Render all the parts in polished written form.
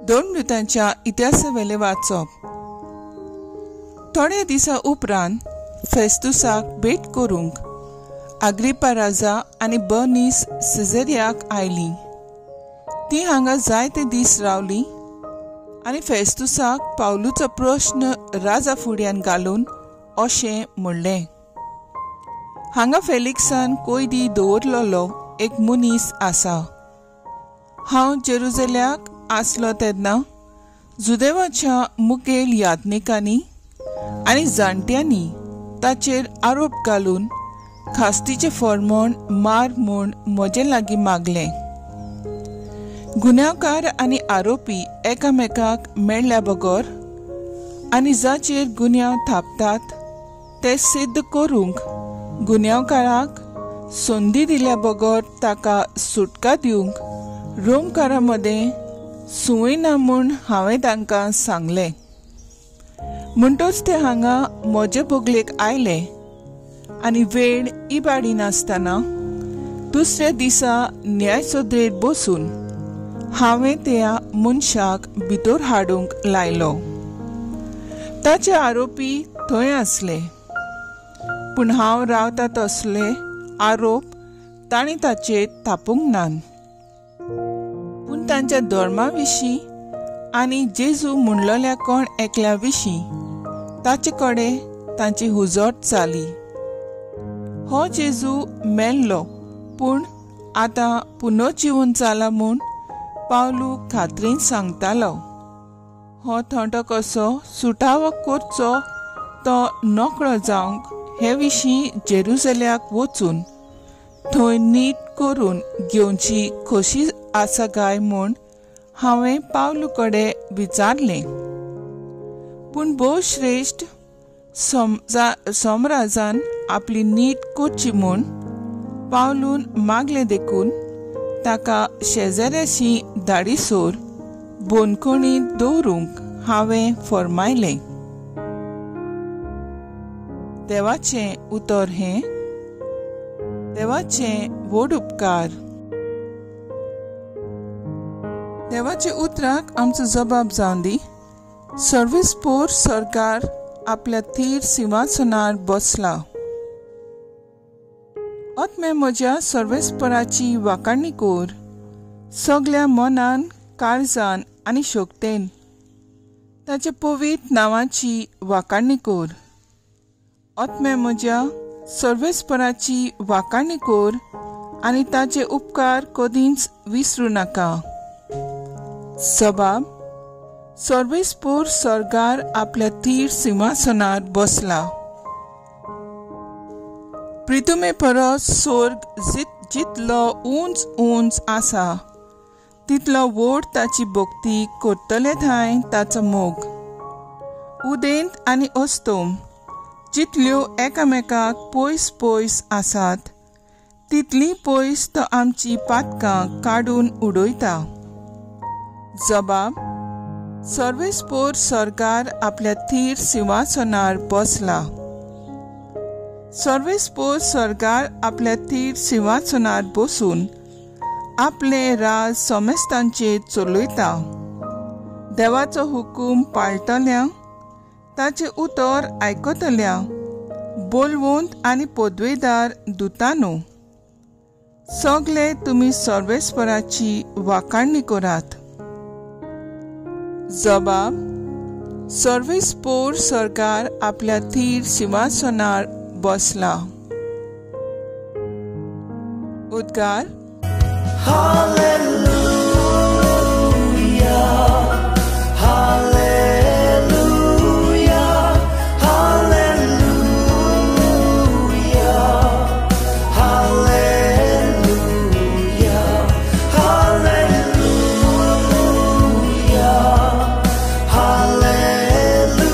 दोन मृतांच्या इतिहासावेले वाचप। थोडे दिसा उपरांत फेस्तुसाक भेट करूंक अग्रिप्पा राजा आनी बर्निस सिझेरियाक आयली। ती हांगा जायते दीस रावली आनी फेस्तुसाक पावलूचो प्रश्न राजा फुड्यान घालून अशें म्हणलें, हांगा फेलिक्सान कोयदी दवरलेलो एक मनीस आसा। हांव जेरुसलेमाक आसलो तेन्ना जुदेवाच्या मुखेल यात्निकांनी आनी जाणट्यांनी ताचेर आरोप घालून खास्तीचे फर्मोण मार म्हूण म्हजे लागीं मागलें। गुन्यांवकार आनी आरोपी एकामेकाक मेळ्ळ्या बगर आनी जाचेर गुन्यांव थापतात ते सिद्ध करूंक गुन्यांवकाराक संदी दिल्या बगर ताका सुटका दिवंक रोमकारां मदें सुवय ना म्हूण हांवें तांकां सांगलें। म्हणटच ते हांगा म्हजे बगलेक आयले आनी वेळ इबाडी नासतना दुसऱ्या दिसा न्यायसोद्रेर बसून हांवें त्या मनशाक भितर हाडूंक लायलो। ताचे आरोपी थंय आसले, पूण हांव रावता तसले आरोप तांणी ताचेर थापूंक नान। पूण तांच्या धर्मा विशीं आनी जेजू म्हणलेल्या कोण एकल्या विशीं ताचे कडेन तांची हुजत जाली। हो जेजू मेल्लो पूण आतां पुनर्जीवन जाला म्हूण पावलू खात्रीन सांगतालो। हो थोंडो कसो सुटावो करचो तो नोकळो जावंक हे विशीं जेरुसलेमाक वचून थंय नीट करून घेवची कशी आसा काय म्हूण हांवें पावलू कडेन विचारलें। पूण भोव श्रेश्ठ सोमराजान आपली नीट करची म्हूण पावलून मागलें देखून ताका शेजाऱ्याची धाडीसोर बोनकोणी दवरूंक हांवें फर्मायलें। देवाचें उतर हें, देवाचें व्हड उपकार। देवाच्या उतराक आमचो जबाब जावन दी। सर्वेस्पोर सरकार आपल्या थीर सिंहासनार बसला। आत्मे म्हज्या सर्वेस्पराची वाखाणणी कर, सगळ्या मनान काळजान आनी शोकतेन ताचे पवित्र नांवाची वाखाणणी कर। आत्मे म्हज्या सर्वेस्पराची वाखाणणी कर आनी ताचे उपकार कधीच विसरूं नाका। जबाब, सर्वेस्पोर सरकार आपल्या थीर सिंहासनार बसला। पृथ्वी परस स्वर्ग जितलो उंच उंच आसा तितलो व्हड ताची भक्ती करतले थंय ताचो मोग। उदेंत आनी अस्तोम जितल्यो एकामेकाक पयस पयस आसात तितली पयस तो आमची पातकां काडून उडयता। जबाब, सर्वेस्पोर सरकार आपल्या थीर सिंहासनार बसला। सर्वेस्पोर सरकार आपल्या थीर सिंहासनार बसून आपले राज सोमेस्तांचेर चलयता। देवाचो हुकूम पाळटल्या, ताचे उतर आयकतल्या बोलवंत आनी पदवेदार दुतांनो, सगळे तुमी सर्वेस्पराची वाखाणणी करात। जबाब, सर्वेस्पोर सरकार आपल्या थीर सिंहासनार बसला। उद्गार, हालेलुया, हालेलुया, हालेलुया, हालेलुया, हालेलुया, हालेलुया,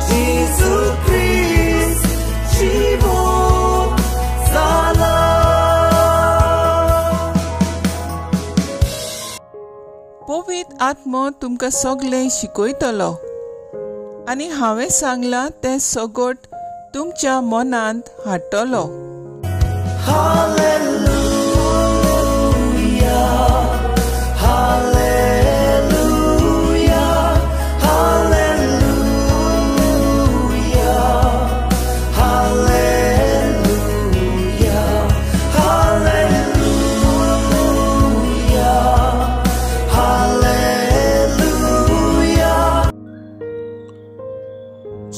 जेजू ख्रिस्त जिवंत जाला। पवित्र आत्मो तुमकां सगळें शिकयतलो आनी हांवें सांगलां तें सगट तुमच्या मनांत हाडटलो। Hallelujah, hallelujah.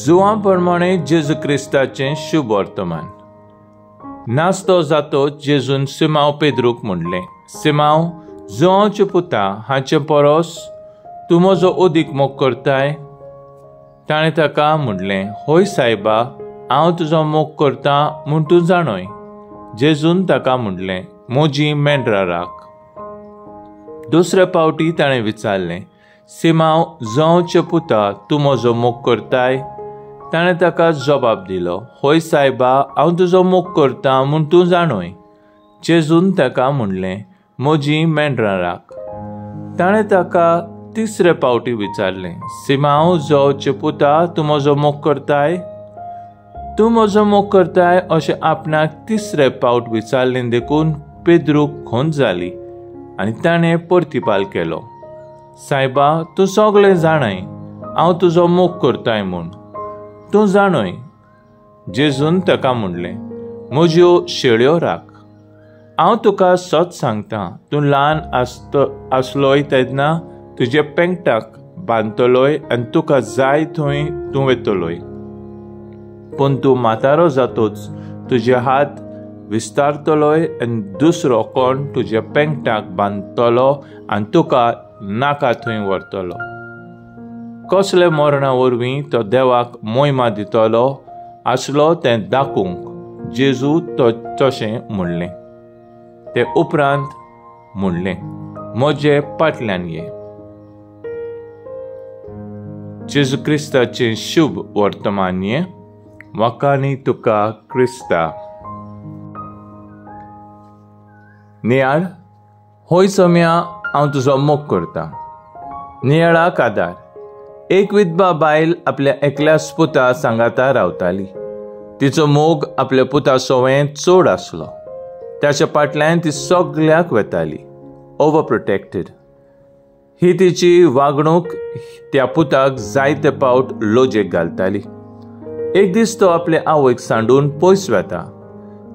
जुआ प्रमाणे जेजू क्रिस्ताचें शुभ वर्तमान. नास्तो जातो जेजून सिमांव पेद्रूक म्हणलें, सिमांव, जुआंवचे पुता, हाचे परोस तूं म्हजो ओदीक मोग करताय? ताणें ताका म्हणलें, होय सायबा, हांव तुजो मोग करतां म्हूण तूं जाणय. जेजून ताका म्हणलें, म्हजीं मेंढरां राख. दुसरे फावटी ताणें विचारलें, सिमांव, जुआंवचे पुता, तूं म्हजो मोग करताय? ताणें ताका जबाब दिलो, होय सायबा, हांव तुजो मोग करतां म्हूण तूं जाणय. जेजून ताका म्हणलें, म्हजीं मेंढरां राख. ताणें ताका तिसरे फावटी विचारलें, सिमांव, जुआंवचे पुता, तूं म्हजो मोग करताय? तूं म्हजो मोग करताय अशें आपणाक तिसरे फावट विचारलें देखून पेद्रूक खोंत जाली आनी ताणें परतिपाल केलो, सायबा, तूं सगळें जाणय, हांव तुजो मोग करताय म्हूण. तूं जाणय. जेजून ताका म्हणलें, म्हज्यो शेळयो राख. हांव तुका सत सांगतां, तूं ल्हान आसलोय तेन्ना तुजे पेंगटाक बांदतलोय आनी तुका जाय थंय तूं वेतलोय. पूण तूं म्हातारो जातूच तुजे हात विस्तारतलोय आनी दुसरो कोण तुज्या पेंगटाक बांदतलो आनी तुका नाका थंय व्हरतलो. कसले मरणा वरवीं तो देवाक मोहिमा दितलो आसलो तें दाखोवंक जेजू तशें म्हणलें. ते उपरांत म्हणलें, म्हजे फाटल्यान ये. जेजू क्रिस्ताचें शुभ वर्तमान. वखाणी तुका क्रिस्ता. नियाळ, होय सम्या, हांव तुजो मोग करतां. नियाळाक आदार. एक विधवा बायल आपल्या एकल्याच पुता सांगाता रावताली. तिचो मोग आपल्या पुता सोवें चड आसलो. ताच्या फाटल्यान ती सगळ्याक वेताली, ओवर प्रोटेक्टेड. ही तिची वागणूक त्या पुताक जायते फावट लोजेक घालताली. एक दीस तो आपले आवयक सांडून पयस वेता.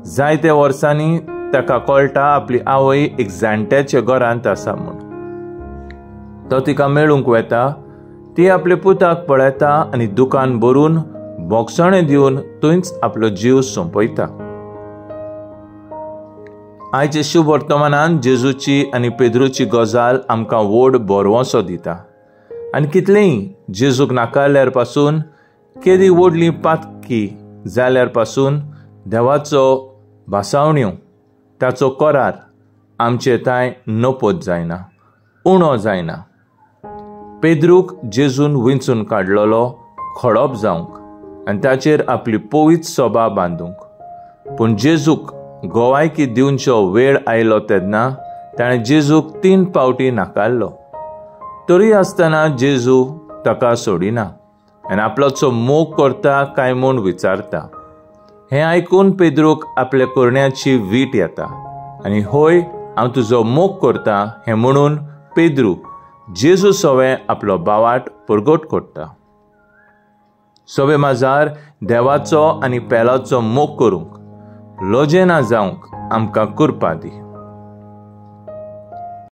जायत्या वर्सांनी ताका कळटा आपली आवय एक जाणट्याच्या घरांत आसा म्हूण. तो तिका मेळूंक वेता. ती आपल्या पुताक पळयता आनी दुकान भरून बोगसणें दिवन थंयच आपलो जीव सोंपयता. आयचे शुभ वर्तमानांत जेजूची आनी पेद्रूची गजाल आमकां व्हड बोरवोसो दिता. आनी कितलेंय जेजूक नाकारल्यार पासून, केदी व्हडली पातकी जाल्यार पासून देवाचो भासावण्यो, ताचो करार आमचे थंय नपत जायना, उणो जायना. पेद्रूक जेजून विंचून काडलोलो खडप जावंक आनी ताचेर आपली पवित्र सोबा बांदूंक. पूण जेजूक गोवायकी दिवचो वेळ आयलो तेन्ना ताणें जेजूक 3 फावटी नाकारलो. तरी आसतना जेजू ताका सोडिना आनी आपलोचो मोग करता काय म्हूण विचारता. हें आयकून पेद्रूक आपल्या करण्याची वीट येता आनी होय, हांव तुजो मोग करतां हें म्हणून पेद्रू जेजू सोवें आपलो बावाट परगट करता. सोबे माजार देवाचो आनी पेलाचो मोग करूंक, लोजे ना जावंक आमकां कृपा दी.